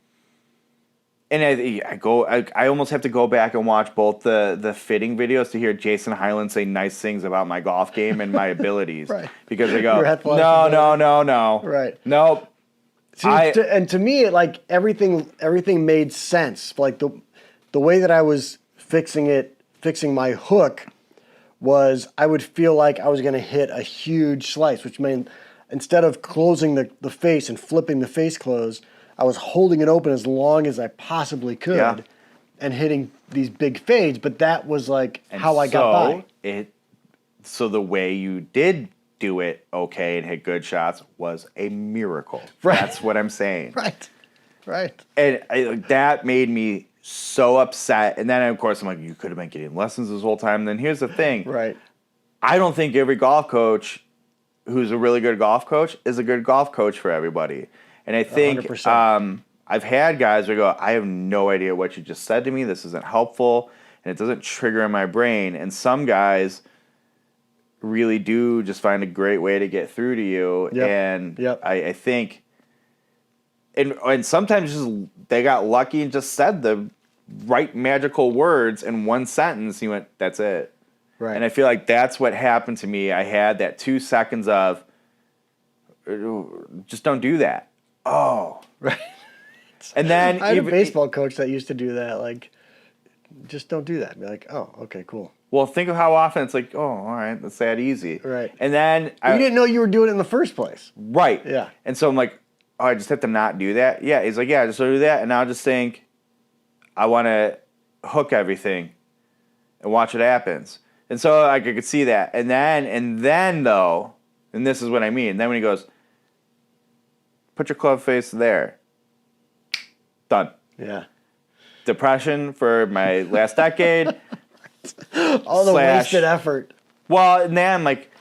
I almost have to go back and watch both the fitting videos to hear Jason Hyland say nice things about my golf game and my abilities. Right. Because I go, no. Right. Nope. See, and to me, everything made sense. Like the way that I was fixing my hook was I would feel like I was going to hit a huge slice, which meant instead of closing the face and flipping the face closed, I was holding it open as long as I possibly could and hitting these big fades. But that was like how I got by. So the way you did do it okay and hit good shots was a miracle. Right. That's what I'm saying. Right. And that made me so upset. And then, of course, I'm like, you could have been getting lessons this whole time. And then here's the thing. Right. I don't think every golf coach who's a really good golf coach is a good golf coach for everybody. And I think 100%. I've had guys who go, I have no idea what you just said to me. This isn't helpful. And it doesn't trigger in my brain. And some guys really do just find a great way to get through to you. Yep. And I think, and sometimes just they got lucky and just said the right magical words in one sentence. He went, that's it. Right. And I feel like that's what happened to me. I had that 2 seconds of, just don't do that. Oh. Right. And then I had a baseball coach that used to do that. Like, just don't do that. Be like, oh, okay, cool. Well, think of how often it's like, oh, all right, that's that easy. Right. And then you didn't know you were doing it in the first place. Right. Yeah. And so I'm like, oh, I just have to not do that? Yeah. He's like, yeah, just don't do that. And I'll just think, I want to hook everything and watch what happens. And so I could see that. And then though, and this is what I mean, then when he goes, put your club face there. Done. Yeah. Depression for my last decade. All the wasted effort. Well, and then I'm like,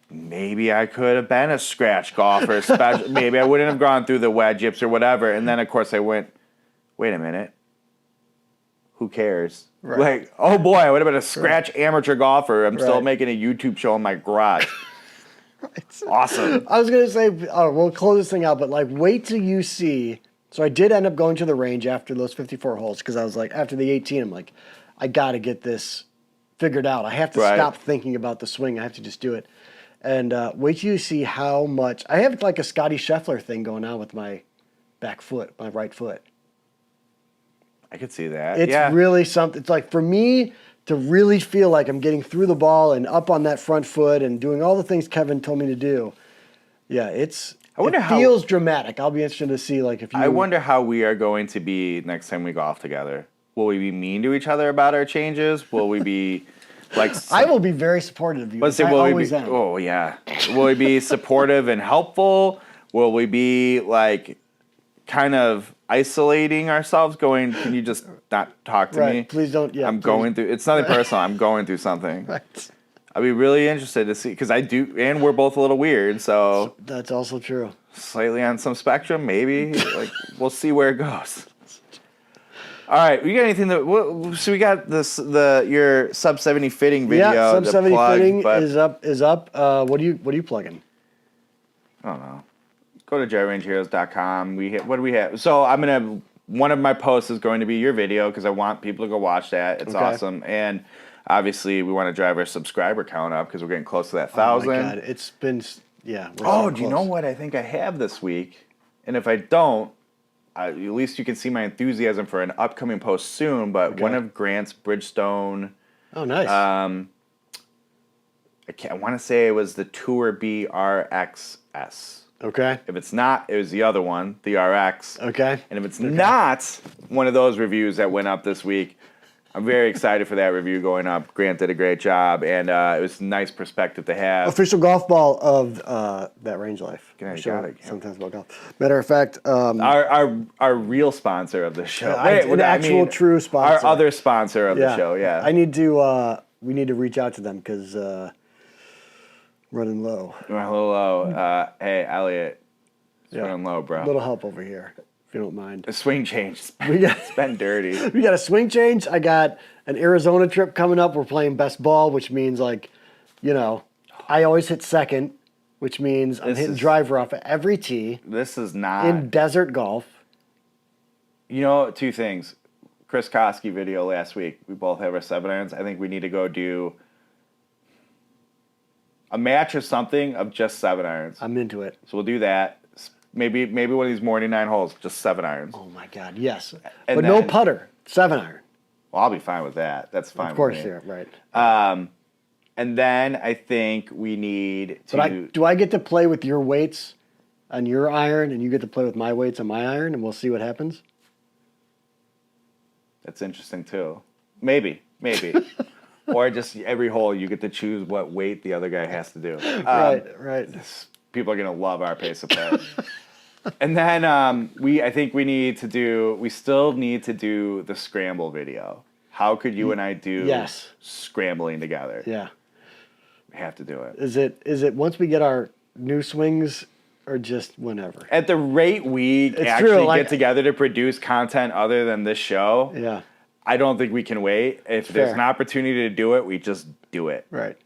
maybe I could have been a scratch golfer. Maybe I wouldn't have gone through the wedge yips or whatever. And then, of course, I went, wait a minute. Who cares? Right. Like, oh boy, I would have been a scratch amateur golfer. I'm still making a YouTube show in my garage. It's awesome. I was going to say, we'll close this thing out, but like, wait till you see. So I did end up going to the range after those 54 holes because I was like, after the 18, I'm like, I got to get this figured out. I have to stop thinking about the swing. I have to just do it. And wait till you see how much. I have like a Scotty Scheffler thing going on with my back foot, my right foot. I could see that. It's really something. It's like for me to really feel like I'm getting through the ball and up on that front foot and doing all the things Kevin told me to do. Yeah, it feels dramatic. I'll be interested to see like if you. I wonder how we are going to be next time we golf together. Will we be mean to each other about our changes? Will we be like? I will be very supportive of you. Let's say, oh yeah. Will we be supportive and helpful? Will we be like kind of isolating ourselves, going, can you just not talk to me? Please don't. Yeah, going through. It's nothing personal. I'm going through something. Right. I'd be really interested to see because I do, and we're both a little weird. So that's also true. Slightly on some spectrum, maybe. Like we'll see where it goes. All right, we got anything that? So we got your sub 70 fitting video. Yeah, sub 70 fitting is up. What are you plugging? I don't know. Go to drivingrangeheroes.com. What do we have? So one of my posts is going to be your video because I want people to go watch that. It's awesome. And obviously we want to drive our subscriber count up because we're getting close to that 1,000. Oh my God, it's been, yeah. Do you know what I think I have this week? And if I don't, at least you can see my enthusiasm for an upcoming post soon, but one of Grant's Bridgestone. Oh, nice. I want to say it was the Tour B RXS. Okay. If it's not, it was the other one, the RX. Okay. And if it's not one of those reviews that went up this week, I'm very excited for that review going up. Grant did a great job, and it was a nice perspective to have. Official golf ball of that Range Life. Sometimes about golf. Matter of fact, our real sponsor of the show. True sponsor. Our other sponsor of the show. Yeah. We need to reach out to them because running low. Running a little low. Hey, Elliot, running low, bro. A little help over here. If you don't mind. A swing change. It's been dirty. We got a swing change. I got an Arizona trip coming up. We're playing best ball, which means I always hit second, which means I'm hitting driver off at every tee. This is not in desert golf. You know, two things. Chris Koski video last week. We both have our 7-irons. I think we need to go do a match or something of just 7-irons. I'm into it. So we'll do that. Maybe one of these morning 9 holes, just 7-irons. Oh my God, yes. But no putter, 7-iron. Well, I'll be fine with that. That's fine. Of course, with me. Yeah, right. And then I think we need to. Do I get to play with your weights on your iron, and you get to play with my weights on my iron, and we'll see what happens? That's interesting too. Maybe. Or just every hole you get to choose what weight the other guy has to do. Right. People are gonna love our pace of play. And then I think we still need to do the scramble video. How could you and I do scrambling together? Yeah. We have to do it. Is it once we get our new swings or just whenever? At the rate we get together to produce content other than this show, I don't think we can wait. If there's an opportunity to do it, we just do it. Right.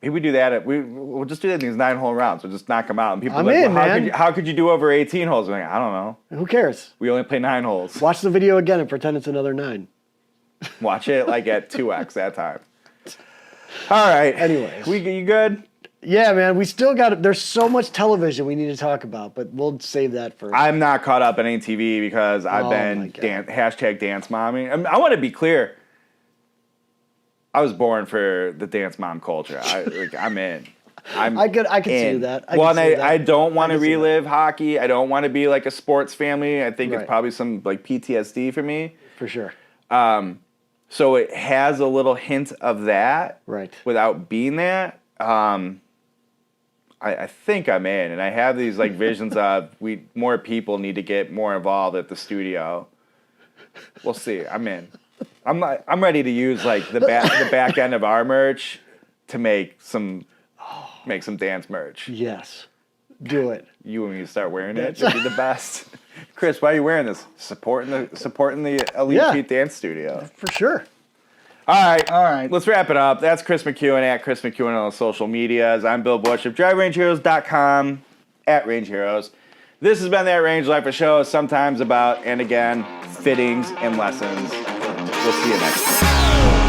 Maybe we do that. We'll just do that in these 9-hole rounds. We'll just knock them out. And people are like, how could you do over 18 holes? I'm like, I don't know. Who cares? We only play 9 holes. Watch the video again and pretend it's another 9. Watch it like at 2x that time. All right. Anyways. You good? Yeah, man. We still got. There's so much television we need to talk about, but we'll save that for. I'm not caught up in any TV because I've been hashtag dance momming. I want to be clear. I was born for the dance mom culture. I'm in. I could see that. I don't want to relive hockey. I don't want to be like a sports family. I think it's probably some like PTSD for me. For sure. So it has a little hint of that. Right. Without being that. I think I'm in, and I have these like visions of more people need to get more involved at the studio. We'll see. I'm in. I'm ready to use like the back end of our merch to make some dance merch. Yes. Do it. You and me start wearing it. It'd be the best. Chris, why are you wearing this? Supporting the Elite Feet Dance Studio. For sure. All right. Let's wrap it up. That's Chris McEwen at Chris McEwen on the social medias. I'm Bill Bush of DriveRangeHeroes.com at Range Heroes. This has been the At Range Life, a show sometimes about, and again, fittings and lessons. We'll see you next time.